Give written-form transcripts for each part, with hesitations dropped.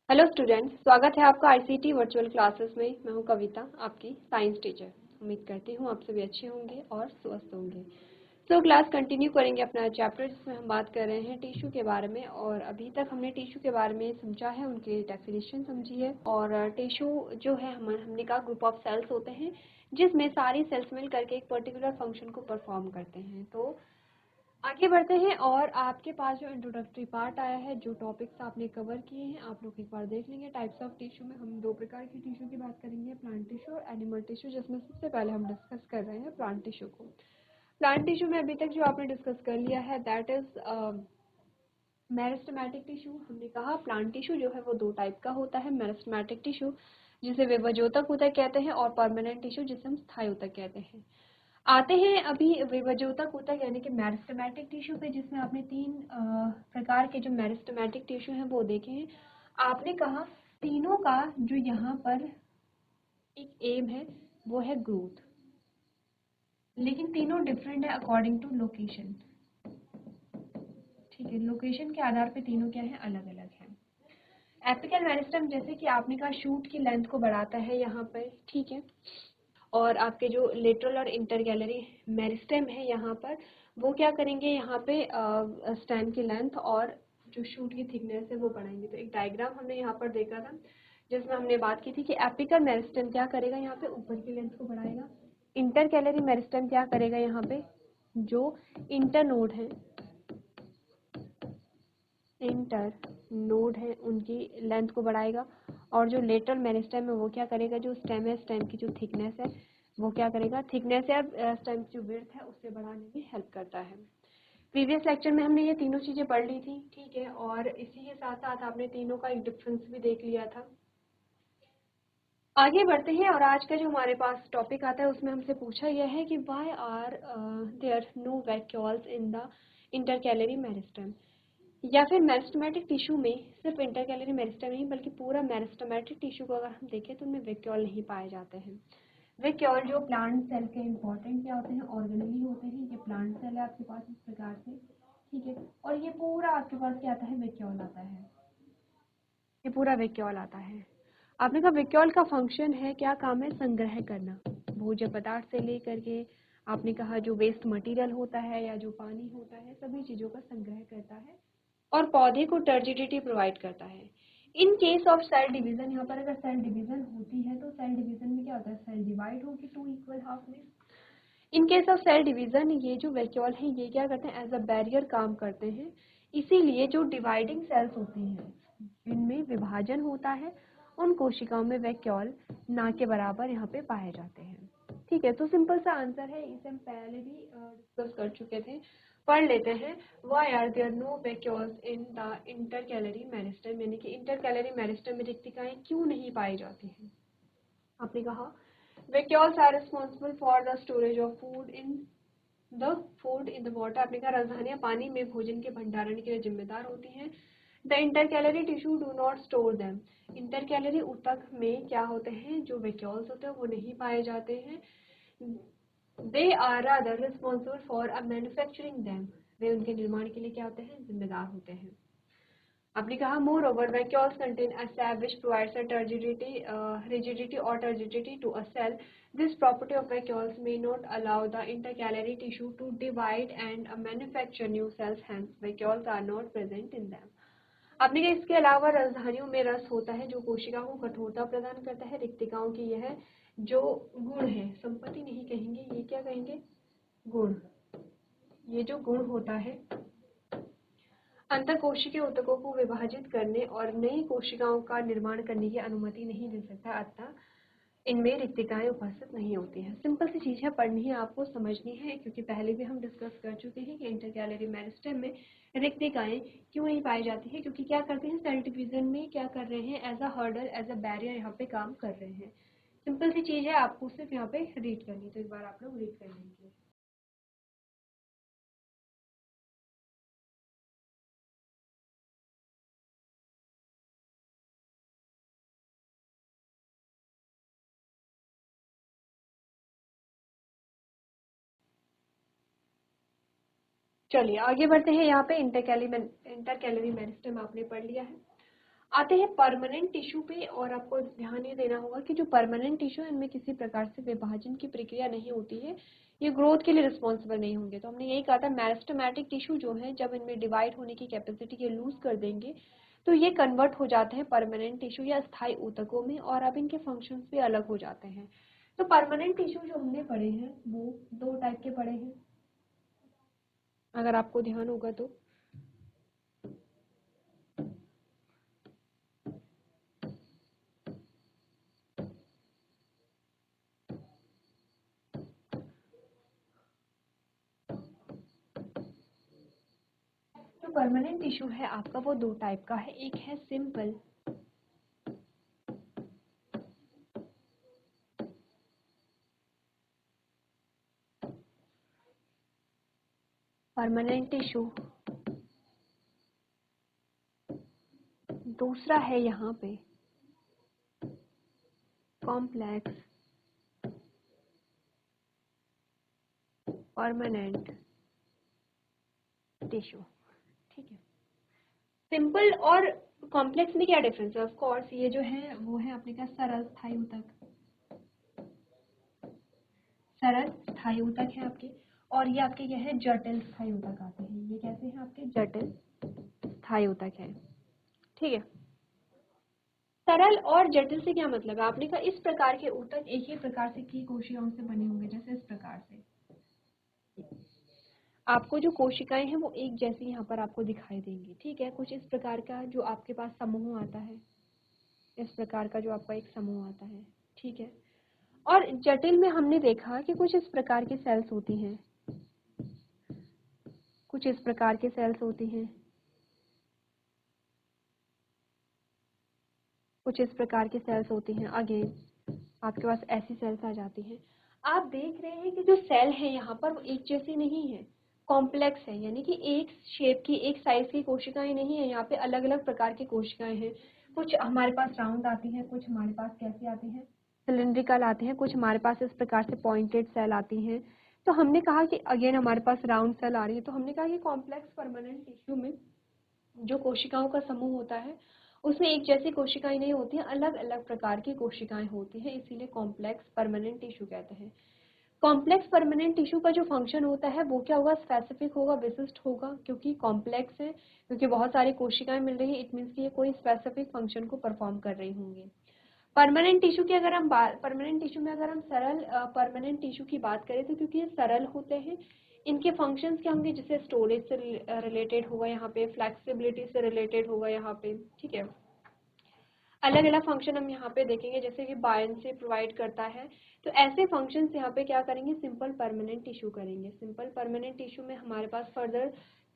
Hello students, स्वागत है आपका आईसीटी वर्चुअल क्लासेस में। मैं हूं कविता, आपकी साइंस टीचर। उम्मीद करती हूं आप सभी अच्छे होंगे और स्वस्थ होंगे। क्लास कंटिन्यू करेंगे अपना चैप्टर जिसमें हम बात कर रहे हैं टिश्यू के बारे में। और अभी तक हमने टिश्यू के बारे में समझा है, उनकी डेफिनेशन समझी है। और टिश्यू जो है हमने कहा ग्रुप ऑफ सेल्स होते हैं जिसमें सारी सेल्स मिल करके एक पर्टिकुलर फंक्शन को परफॉर्म करते हैं। तो आगे बढ़ते हैं और आपके पास जो इंट्रोडक्टरी पार्ट आया है, जो टॉपिक्स आपने कवर किए हैं, आप लोग एक बार देख लेंगे। टाइप्स ऑफ टिश्यू में हम दो प्रकार की टिश्यू की बात करेंगे, प्लांट टिश्यू और एनिमल टिश्यू, जिसमें सबसे पहले हम डिस्कस कर रहे हैं प्लांट टिश्यू को। प्लांट टिश्यू में अभी तक जो आपने डिस्कस कर लिया है दैट इज मेरिस्टेमेटिक टिश्यू। हमने कहा प्लांट टिश्यू जो है वो दो टाइप का होता है, मेरिस्टेमेटिक टिश्यू जिसे विभजोतक ऊतक कहते हैं और परमानेंट टिश्यू जिसे हम स्थायी ऊतक कहते हैं। आते हैं अभी विभजोतक ऊतक यानी कि मेरिस्टेमेटिक टिश्यू पे, जिसमें आपने तीन प्रकार के जो मेरिस्टेमेटिक टिश्यू हैं वो देखे हैं। आपने कहा तीनों का जो यहाँ पर एक एम है वो है ग्रोथ, लेकिन तीनों डिफरेंट है अकॉर्डिंग टू लोकेशन। ठीक है, लोकेशन के आधार पे तीनों क्या है, अलग अलग है। एपिकल मेरिस्टेम जैसे कि आपने कहा शूट की लेंथ को बढ़ाता है यहाँ पर, ठीक है। और आपके जो लेटरल और इंटरगैलरी मेरिस्टेम है यहाँ पर, वो क्या करेंगे, यहाँ पे स्टेम की लेंथ और जो शूट की थिकनेस है वो बढ़ाएंगे। तो एक डायग्राम हमने यहाँ पर देखा था जिसमें हमने बात की थी कि एपिकल मेरिस्टेम क्या करेगा, यहाँ पे ऊपर की लेंथ को बढ़ाएगा। इंटरकैलरी मेरिस्टेम क्या करेगा, यहाँ पे जो इंटरनोड है, इंटर नोड है उनकी लेंथ को बढ़ाएगा। और जो लेटरल मेरिस्टेम है वो क्या करेगा, जो स्टेम है स्टेम की जो थिकनेस है वो क्या करेगा, थिकनेस या स्टेम की जो विड्थ है उससे बढ़ाने में हेल्प करता है। प्रीवियस लेक्चर में हमने ये तीनों चीजें पढ़ ली थी, ठीक है। और इसी के साथ साथ आपने तीनों का एक डिफरेंस भी देख लिया था। आगे बढ़ते हैं और आज का जो हमारे पास टॉपिक आता है उसमें हमसे पूछा गया है कि why are there no vacuoles in the intercalary meristem. या फिर मेरिस्टेमेटिक टिश्यू में सिर्फ इंटरकैलरी मेरिस्टेम नहीं बल्कि पूरा मेरिस्टेमेटिक टिश्यू को अगर हम देखें तो उनमें वैक्यूल नहीं पाए जाते हैं। वैक्यूल जो प्लांट सेल के इंपॉर्टेंट क्या होते हैं, ऑर्गेनेली होते हैं। ये प्लांट सेल है आपके पास इस प्रकार से, ठीक है। और ये पूरा आपके पास क्या आता है, वैक्यूल आता है। ये पूरा वैक्यूल आता है। आपने कहा वैक्यूल का फंक्शन है, क्या काम है, संग्रह करना। भोज्य पदार्थ से लेकर के आपने कहा जो वेस्ट मटेरियल होता है या जो पानी होता है, सभी चीजों का संग्रह करता है और पौधे को टर्जिडिटी प्रोवाइड करता है। In case of cell division, यहाँ पर अगर सेल डिवीजन होती है तो सेल डिवीजन में क्या होता है, सेल डिवाइड होगी टू इक्वल हाफ में। In case of cell division ये जो वैक्यूल है ये क्या करते हैं, एज अ बैरियर काम करते हैं। इसीलिए जो डिवाइडिंग सेल्स होती हैं जिनमें विभाजन होता है उन कोशिकाओं में वैक्यूल ना के बराबर यहाँ पे पाए जाते हैं। ठीक है, तो सिंपल सा आंसर है, इसे हम पहले भी डिस्कस कर चुके थे। पढ़ लेते हैं। Why are there no vacuoles in the intercalary meristem, यानी कि इंटरकैलरी मेरिस्टेम में रिक्तिकाएं क्यों नहीं पाई जाती हैं। आपने कहा vacuoles are responsible for the storage of food in the water। आपने कहा राजधानियां पानी में भोजन के भंडारण के लिए जिम्मेदार होती हैं। The intercalary tissue do not store them। Intercalary ऊतक में क्या होते हैं, जो vacuoles होते हैं वो नहीं पाए जाते हैं। They are rather responsible for manufacturing them। वे उनके निर्माण के लिए क्या होते हैं, जिम्मेदार होते हैं। आपने कहा moreover vacuoles contain a sap which provides a rigidity or turgidity to a cell। This property of vacuoles may not allow the intercalary tissue to divide and manufacture new cells, hence vacuoles are not present in them। आपने कहा इसके अलावा राजधानियों में रस होता है जो कोशिकाओं को कठोरता प्रदान करता है। रिक्तिकाओं की यह जो गुण है, संपत्ति नहीं कहेंगे, ये क्या कहेंगे, गुण। ये जो गुण होता है अंतःकोशिकीय ऊतकों को विभाजित करने और नई कोशिकाओं का निर्माण करने की अनुमति नहीं दे सकता, अतः इनमें रिक्तिकाएं उपस्थित नहीं होती हैं। सिंपल सी चीज है, पढ़नी है आपको, समझनी है, क्योंकि पहले भी हम डिस्कस कर चुके हैं कि इंटरकैलरी मेरिस्टेम में रिक्तिकाएं क्यों नहीं पाई जाती है, क्योंकि क्या करते हैं, सेल डिवीजन में क्या कर रहे हैं, as a hurdle, as a barrier यहाँ पे काम कर रहे हैं। सिंपल सी चीज है, आपको सिर्फ यहाँ पे रीड करनी, तो एक बार आप लोग रीड कर लेंगे। चलिए आगे बढ़ते हैं। यहाँ पे इंटरकैलरी मेरिस्टेम आपने पढ़ लिया है। आते हैं परमानेंट टिश्यू पे, और आपको ध्यान ये देना होगा कि जो परमानेंट टिश्यू है इनमें किसी प्रकार से विभाजन की प्रक्रिया नहीं होती है, ये ग्रोथ के लिए रिस्पॉन्सिबल नहीं होंगे। तो हमने यही कहा था मेरिस्टेमेटिक टिश्यू जो है जब इनमें डिवाइड होने की कैपेसिटी ये लूज कर देंगे तो ये कन्वर्ट हो जाते हैं परमानेंट टिश्यू या स्थायी ऊतकों में, और अब इनके फंक्शंस भी अलग हो जाते हैं। तो परमानेंट टिश्यू जो हमने पढ़े हैं वो दो टाइप के पढ़े हैं, अगर आपको ध्यान होगा तो। जो परमानेंट टिश्यू है आपका वो दो टाइप का है, एक है सिंपल परमानेंट टिश्यू, दूसरा है यहाँ पे कॉम्प्लेक्स परमानेंट टिश्यू। ठीक है, सिंपल और कॉम्प्लेक्स में क्या डिफरेंस है? ऑफ कोर्स ये जो है वो है अपने का सरल स्थायी ऊतक, सरल स्थायी ऊतक है आपके, और ये आपके क्या है जटिल स्थायी ऊतक आते हैं। ये कैसे हैं आपके जटिल स्थायी ऊतक है। ठीक है, सरल और जटिल से क्या मतलब है? आपने कहा इस प्रकार के ऊतक एक ही प्रकार से की कोशिकाओं से बने होंगे, जैसे इस प्रकार से आपको जो कोशिकाएं हैं वो एक जैसी यहाँ पर आपको दिखाई देंगी। ठीक है, कुछ इस प्रकार का जो आपके पास समूह आता है, इस प्रकार का जो आपका एक समूह आता है। ठीक है, और जटिल में हमने देखा कि कुछ इस प्रकार की सेल्स होती हैं, कुछ इस प्रकार के सेल्स होती हैं, कुछ इस प्रकार की सेल्स होती हैं। अगेन आपके पास ऐसी सेल्स आ जाती हैं। आप देख रहे हैं कि जो सेल है यहाँ पर वो एक जैसी नहीं है, कॉम्प्लेक्स है, यानी कि एक शेप की एक साइज की कोशिकाएं नहीं है, यहाँ पे अलग अलग प्रकार की कोशिकाएं हैं। कुछ हमारे पास राउंड आती हैं, कुछ हमारे पास कैसी आती हैं सिलिंड्रिकल आती हैं, कुछ हमारे पास इस प्रकार से पॉइंटेड सेल आती हैं। तो हमने कहा कि अगेन हमारे पास राउंड सेल आ रही है, तो हमने कहा कि कॉम्प्लेक्स परमानेंट टिश्यू में जो कोशिकाओं का समूह होता है उसमें एक जैसी कोशिकाएं नहीं होती हैं, अलग अलग प्रकार की कोशिकाएं होती हैं, इसीलिए कॉम्प्लेक्स परमानेंट टिश्यू कहते हैं। कॉम्प्लेक्स परमानेंट टिश्यू का जो फंक्शन होता है वो क्या होगा? स्पेसिफिक होगा, विशिष्ट होगा, क्योंकि कॉम्प्लेक्स है, क्योंकि बहुत सारी कोशिकाएं मिल रही है, इट मीन्स ये कोई स्पेसिफिक फंक्शन को परफॉर्म कर रही होंगी। परमानेंट टिश्यू की अगर हम परमानेंट टिश्यू में अगर हम सरल परमानेंट टिश्यू की बात करें तो क्योंकि ये सरल होते हैं, इनके फंक्शंस क्या होंगे? जैसे स्टोरेज से रिलेटेड होगा यहाँ पे, फ्लेक्सिबिलिटी से रिलेटेड होगा यहाँ पे। ठीक है, अलग अलग फंक्शन हम यहाँ पे देखेंगे, जैसे कि बायंसी प्रोवाइड करता है, तो ऐसे फंक्शंस यहाँ पे क्या करेंगे? सिंपल परमानेंट टिश्यू करेंगे। सिंपल परमानेंट टिश्यू में हमारे पास फर्दर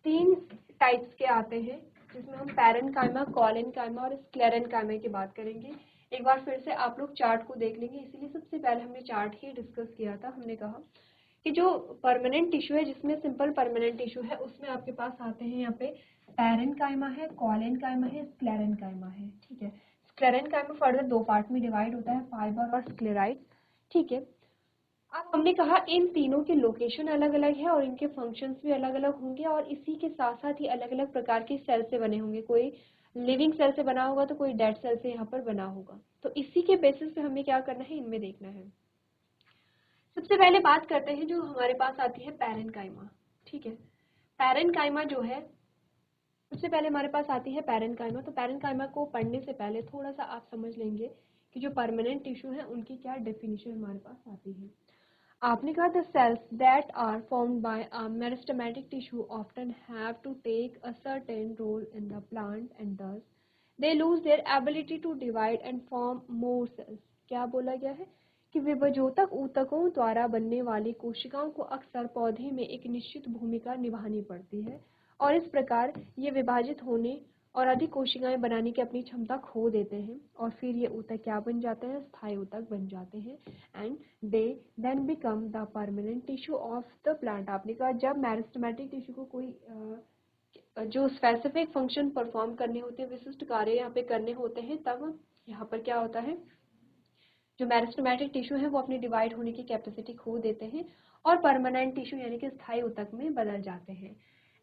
3 टाइप्स के आते हैं, जिसमें हम पैरेन्काइमा, कॉलेनकाइमा और स्क्लेरेन्काइमा की बात करेंगे। एक बार फिर से आप लोग चार्ट को देख लेंगे, इसीलिए सबसे पहले हमने चार्ट ही डिस्कस किया था। हमने कहा कि जो परमानेंट टिश्यू है जिसमें सिंपल परमानेंट टिश्यू है उसमें आपके पास आते हैं यहाँ पे पैरेन्काइमा है, कॉलेनकाइमा है, स्क्लेरेन्काइमा है। ठीक है, स्क्लेरेन्काइमा फर्दर 2 पार्ट में डिवाइड होता है, फाइबर और स्क्लेराइड। ठीक है, अब हमने कहा इन तीनों की लोकेशन अलग अलग है और इनके फंक्शंस भी अलग अलग होंगे, और इसी के साथ साथ ही अलग अलग प्रकार के सेल से बने होंगे। कोई लिविंग सेल से बना होगा तो कोई डेड सेल से यहाँ पर बना होगा। तो इसी के बेसिस पे हमें क्या करना है? इनमें देखना है। सबसे पहले बात करते हैं जो हमारे पास आती है पैरेन्काइमा। ठीक है, पैरेन्काइमा जो है सबसे पहले हमारे पास आती है पैरेन्काइमा। तो पैरेन्काइमा को पढ़ने से पहले थोड़ा सा आप समझ लेंगे कि जो परमानेंट टिश्यू है उनकी क्या डेफिनेशन हमारे पास आती है। आपने कहा the cells that are formed by a meristematic tissue often have to take a certain role in the plant and thus they lose their ability to divide and form more cells। क्या बोला गया है कि विभजोतक ऊतकों द्वारा बनने वाली कोशिकाओं को अक्सर पौधे में एक निश्चित भूमिका निभानी पड़ती है, और इस प्रकार ये विभाजित होने और अधिक कोशिकाएं बनाने की अपनी क्षमता खो देते हैं, और फिर ये ऊतक क्या बन जाते हैं? स्थायी ऊतक बन जाते हैं, and they then become the permanent tissue of the plant. आपने कहा जब मेरिस्टेमेटिक टिश्यू को कोई जो स्पेसिफिक फंक्शन परफॉर्म करने होते हैं, विशिष्ट कार्य यहाँ पे करने होते हैं, तब यहाँ पर क्या होता है? जो मेरिस्टेमेटिक टिश्यू है वो अपनी डिवाइड होने की कैपेसिटी खो देते हैं और परमानेंट टिश्यू यानी कि स्थायी ऊतक में बदल जाते हैं।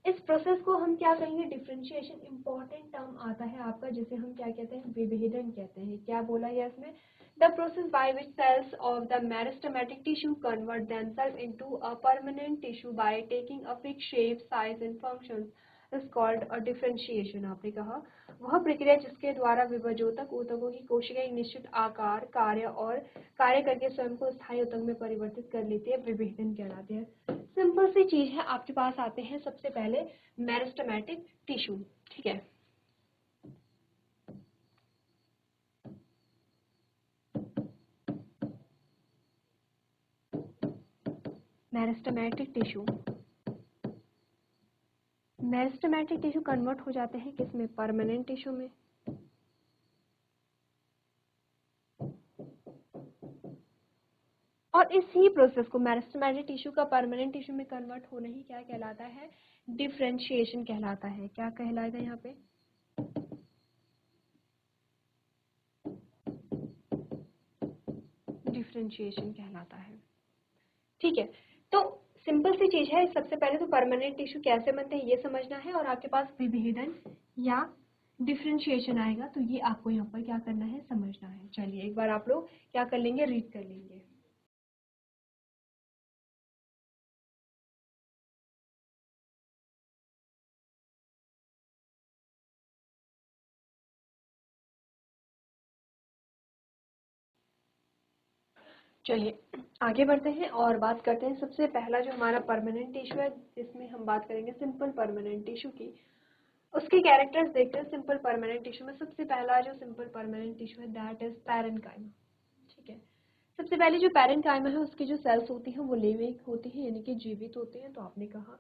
इस प्रोसेस को हम क्या कहेंगे, डिफरेंशिएशन। इंपॉर्टेंट टर्म आता है आपका जिसे हम क्या कहते हैं, विभेदन कहते हैं। क्या बोला है इसमें, the process by which cells of the meristematic tissue convert themselves into a permanent tissue by taking a fix shape, size and functions is called a differentiation. आपने कहा वह प्रक्रिया जिसके द्वारा विभाजोतक ऊतकों की कोशिका एक निश्चित आकार, कार्य करके स्वयं को स्थायी ऊतक में परिवर्तित कर लेती है, विभेदन कहलाते हैं। सिंपल सी चीज है, आपके पास आते हैं सबसे पहले मेरिस्टेमेटिक टिश्यू। ठीक है, meristematic tissue, meristematic tissue convert हो जाते हैं किसमें, परमानेंट टिश्यू में। और इसी प्रोसेस को, मेरिस्टेमेटिक टिश्यू का परमानेंट टिश्यू में कन्वर्ट होना ही क्या कहलाता है, डिफरेंशिएशन कहलाता है। क्या कहलाएगा यहाँ पे, डिफरेंशिएशन कहलाता है। ठीक है, तो सिंपल सी चीज है, सबसे पहले तो परमानेंट टिश्यू कैसे बनते हैं ये समझना है, और आपके पास विभेदन या डिफरेंशिएशन आएगा तो ये आपको यहाँ पर क्या करना है, समझना है। चलिए एक बार आप लोग क्या कर लेंगे, रीड कर लेंगे। चलिए आगे बढ़ते हैं और बात करते हैं। सबसे पहला जो हमारा परमानेंट टिश्यू है, जिसमें हम बात करेंगे सिंपल परमानेंट टिश्यू की, उसके कैरेक्टर्स देखते हैं। सिंपल परमानेंट टिश्यू में सबसे पहला जो सिंपल परमानेंट टिश्यू है, दैट इज पैरेन्काइमा। ठीक है, सबसे पहले जो पैरेन्काइमा है उसकी जो सेल्स होती हैं वो लिविंग होती हैं, यानी कि जीवित होते हैं। तो आपने कहा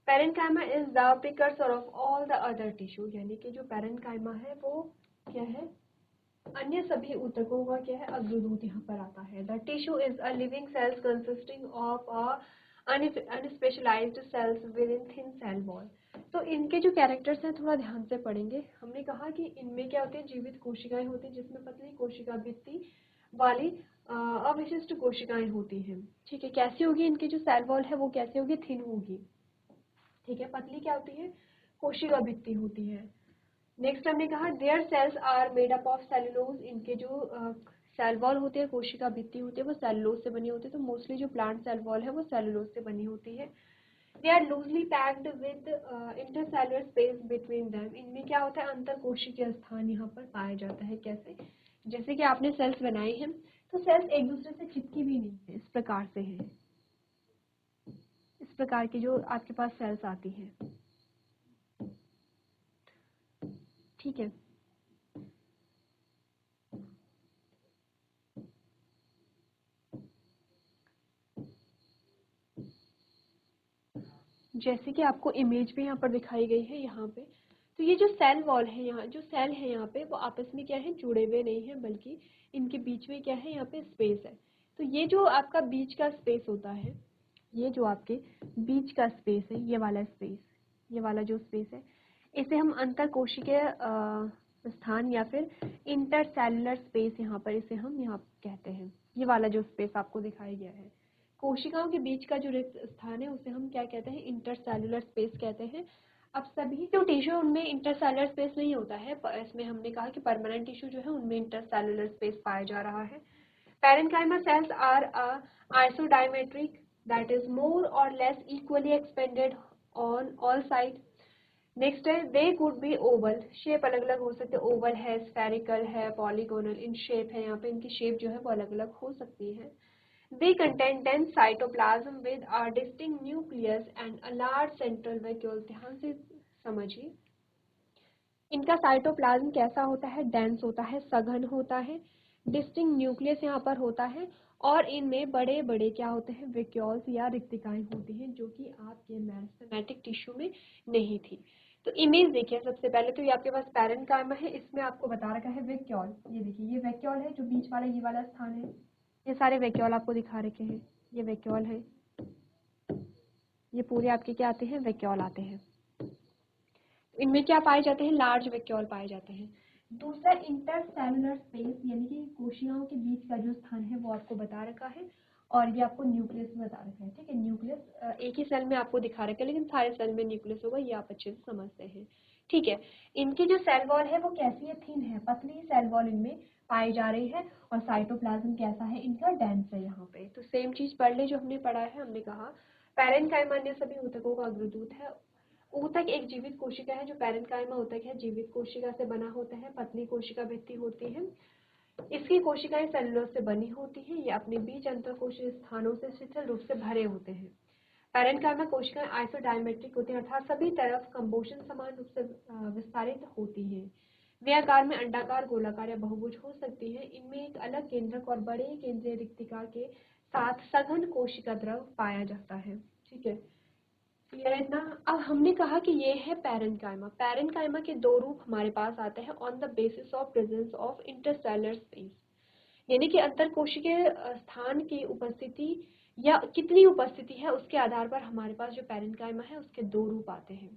parenchyma is the precursor of all the other tissue, यानी कि जो पैरेन्काइमा है वो क्या है, अन्य सभी ऊतकों का क्या है, अग्रदूत यहाँ पर आता है। The tissue is a living cells consisting of a unspecialised cells within thin cell wall. तो इनके जो कैरेक्टर्स हैं थोड़ा ध्यान से पढ़ेंगे। हमने कहा कि इनमें क्या होते हैं, जीवित कोशिकाएं होती हैं जिसमें पतली कोशिका भित्ति वाली अविशिष्ट कोशिकाएं होती हैं। ठीक है, कैसी होगी, इनकी जो सेल वॉल है वो कैसी होगी, थिन होगी। ठीक है, पतली क्या होती है, कोशिका भित्ति होती है। नेक्स्ट हमने कहा there cells are made up of cellulose, इनके जो सेल वॉल होते हैं, कोशिका भित्ति होती है, वो सेलुलोज से बनी होती है। तो मोस्टली जो प्लांट सेल वॉल है वो सेलुलोज से बनी होती है। They are loosely packed with intercellular space between them, इनमें क्या होता है, अंतर कोशिकीय स्थान यहाँ पर पाया जाता है। कैसे, जैसे कि आपने सेल्स बनाए हैं तो सेल्स एक दूसरे से चिपकी भी नहीं है, इस प्रकार से है, इस प्रकार की जो आपके पास सेल्स आती हैं। ठीक है, जैसे कि आपको इमेज भी यहाँ पर दिखाई गई है यहाँ पे। तो ये जो सेल वॉल है, यहाँ जो सेल है यहाँ पे वो आपस में क्या है, जुड़े हुए नहीं है, बल्कि इनके बीच में क्या है, यहाँ पे स्पेस है। तो ये जो आपका बीच का स्पेस होता है, ये जो आपके बीच का स्पेस है, ये वाला स्पेस, ये वाला जो स्पेस है, इसे हम अंतर कोशिकीय स्थान या फिर इंटरसेलुलर स्पेस यहाँ पर इसे हम यहाँ कहते हैं। ये वाला जो स्पेस आपको दिखाया गया है, कोशिकाओं के बीच का जो रिक्त स्थान है उसे हम क्या कहते हैं, इंटरसेलुलर स्पेस कहते हैं। अब सभी जो टिश्यू उनमें इंटरसेलुलर स्पेस नहीं होता है, इसमें हमने कहा कि परमानेंट टिश्यू जो है उनमें इंटरसेलुलर स्पेस पाया जा रहा है। Parenchyma cells are isodiametric, that is more or less equally expanded on all side. Next है they could be oval, shape अलग अलग हो सकते हैं, ओवल है, स्फेरिकल है, पॉलीगोनल इन शेप है। यहाँ पे इनकी शेप जो है वो अलग अलग हो सकती है। They contain dense cytoplasm with a distinct nucleus and a large central vacuole। ध्यान से समझिए, इनका साइटोप्लाज्म कैसा होता है, डेंस होता है, सघन होता है, डिस्टिंक्ट न्यूक्लियस यहाँ पर होता है, और इनमें बड़े बड़े क्या होते हैं, वेक्यूल्स या रिक्तिकाएं होती हैं, जो कि आपके मेरिस्टेमेटिक टिश्यू में नहीं थी। तो इमेज देखिए, सबसे पहले तो ये आपके पास पैरेन्काइमा है, इसमें आपको बता रखा है वेक्यूल। ये देखिए, ये वेक्यूल है, जो बीच वाला ये वाला स्थान है, ये सारे वेक्यूल आपको दिखा रखे हैं। ये वेक्यूल है, ये पूरे आपके क्या आते हैं, वेक्यूल आते हैं। इनमें क्या पाए जाते हैं, लार्ज वेक्यूल पाए जाते हैं। दूसरा इंटरसेलुलर स्पेस, यानी कि कोशिकाओं के बीच का जो स्थान है वो आपको बता रखा है। और ये आपको न्यूक्लियस में बता रखा है, ठीक है। न्यूक्लियस एक ही सेल में आपको दिखा रखा है, लेकिन सारे सेल में न्यूक्लियस होगा, ये आप अच्छे से समझते हैं, ठीक है। इनकी जो सेल वॉल है वो कैसी है, थिन है, पतली सेल वॉल इनमें पाई जा रही है। और साइटोप्लाज्म कैसा है इनका, डेंस है यहाँ पे। तो सेम चीज पढ़ ले जो हमने पढ़ा है। हमने कहा पैरेन्काइमा अन्य सभी ऊतकों का अग्रदूत है। ऊतक एक जीवित कोशिका है, जो पैरेन्काइमा ऊतक है जीवित कोशिका से बना होता है, पतली कोशिका भित्ति होती है। इसकी कोशिकाएं सेलुलोज से बनी होती हैं, ये अपने बीच अंतःकोशीय स्थानों से शिथिल रूप से भरे होते हैं। पैरेन्काइमा कोशिकाएं आइसोडायमेट्रिक होती हैं, अर्थात सभी तरफ कंबोशन समान रूप से विस्तारित होती हैं। वे आकार में अंडाकार, गोलाकार या बहुभुज हो सकती हैं। इनमें एक अलग केंद्रक और बड़े केंद्रीय रिक्तिका के साथ सघन कोशिका द्रव पाया जाता है, ठीक है। क्लियर है इतना। अब हमने कहा कि ये है पैरेन्काइमा। पैरेन्काइमा के दो रूप हमारे पास आते हैं on the basis of presence of intercellular space, यानी कि अंतरकोशिकीय स्थान की उपस्थिति या कितनी उपस्थिति है उसके आधार पर हमारे पास जो पैरेन्काइमा है उसके दो रूप आते हैं,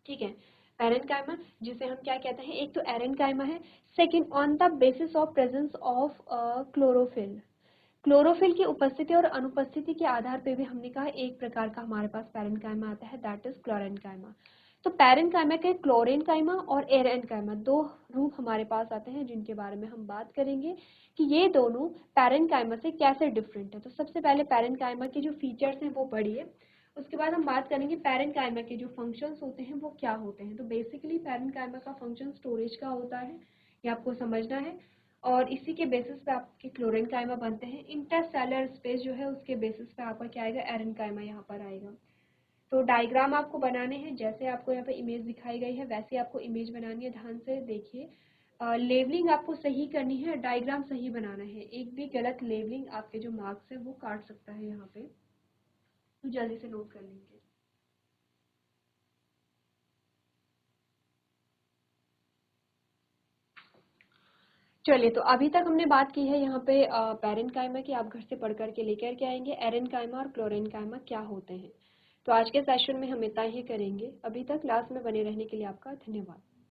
ठीक है। पैरेन्काइमा जिसे हम क्या कहते हैं, एक तो एरेन्काइमा है, second on the basis of presence of chlorophyll. Chlorophyll की उपस्थिति और अनुपस्थिति के आधार पे भी हमने कहा एक प्रकार का हमारे पास पैरेन्काइमा आता है, दैट इज क्लोरेन्काइमा। तो पैरेन्काइमा के क्लोरेन्काइमा और एरेन्काइमा दो रूप हमारे पास आते हैं, जिनके बारे में हम बात करेंगे कि ये दोनों पैरेन्काइमा से कैसे डिफरेंट है। तो सबसे पहले पैरेन्काइमा के जो फीचर्स हैं वो पढ़िए, उसके बाद हम बात करेंगे पैरेन्काइमा के जो फंक्शंस होते हैं वो क्या होते हैं। तो बेसिकली पैरेन्काइमा का फंक्शन स्टोरेज का होता है, ये आपको समझना है, और इसी के बेसिस पे आपके क्लोरेन्काइमा बनते हैं। इंटरसेलुलर स्पेस जो है उसके बेसिस पे आपका क्या आएगा, एरेन्काइमा यहाँ पर आएगा। तो डायग्राम आपको बनाने हैं, जैसे आपको यहाँ पे इमेज दिखाई गई है वैसे आपको इमेज बनानी है, ध्यान से देखिए। लेवलिंग आपको सही करनी है, डायग्राम सही बनाना है, एक भी गलत लेवलिंग आपके जो मार्क्स है वो काट सकता है यहाँ पे, तो जल्दी से नोट कर लेंगे। चलिए, तो अभी तक हमने बात की है यहाँ पे पैरेन्काइमा की, आप घर से पढ़ करके लेकर के आएंगे एरेन्काइमा और क्लोरेन्काइमा क्या होते हैं। तो आज के सेशन में हम इतना ही करेंगे। अभी तक क्लास में बने रहने के लिए आपका धन्यवाद।